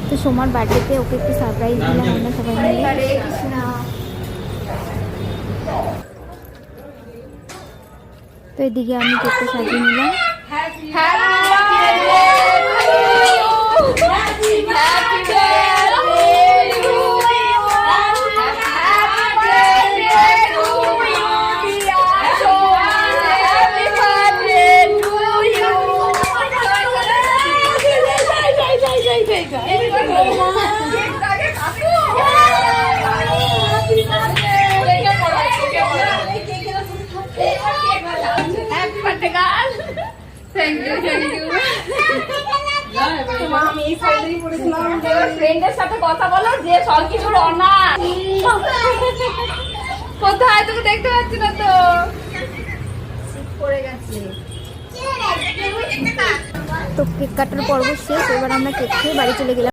তো সোমার বার্থডেতে ওকে একটু সারপ্রাইজ দিলাম আমরা সবাই মিলে। হরে কৃষ্ণ। তো এদিকে আমি কেকটা সাজিয়ে নিলাম। ফ্রেন্ডের সাথে কথা বলো যে সবকিছুর অনার কোথায় তোকে দেখতে পাচ্ছি না তো পড়ে গেছে। তো কেক কাটার পর্ব শেষ, এবার আমরা কেক খেয়ে বাড়ি চলে গেলাম।